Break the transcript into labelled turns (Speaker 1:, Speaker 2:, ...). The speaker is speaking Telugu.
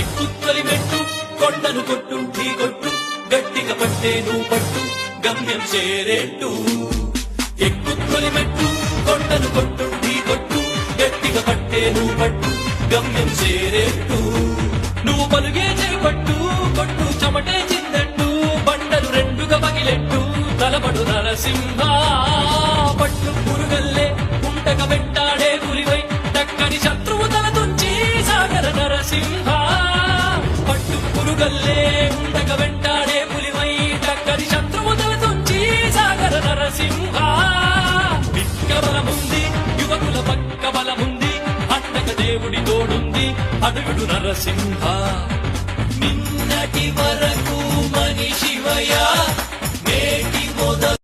Speaker 1: ఎక్కుత్తొలి మెట్టు కొండను కొట్టు ఢీ కొట్టు గట్టిగా పట్టేను పట్టు గమ్యం చేరేట్టు ఎక్కుత్తొలి మెట్టు కొండను కొట్టు ఢీ కొట్టు గట్టిగా పట్టేను పట్టు గమ్యం చేరేట్టు నువ్వు పలుగే చేపట్టు కొట్టు చెమటే చిందట్టు బండలు రెండుగా పగిలెట్టు తలబడు నరసింహ పట్టు పురుగల్లే ఉంటక వెంటాడే పులివై దక్కని శత్రువు తల తుంచి సాగర నరసింహ పట్టు పురుగల్లే ఉంటక వెంటాడే పులివై దక్కని శత్రువు తల తుంచి సాగర నరసింహ పిక్క బలముంది యువకుల పక్క బలముంది అండక దేవుడి తోడుంది అడుగుడు నరసింహ నిన్నటి వరకు మనిషివయ నేటి మొదలు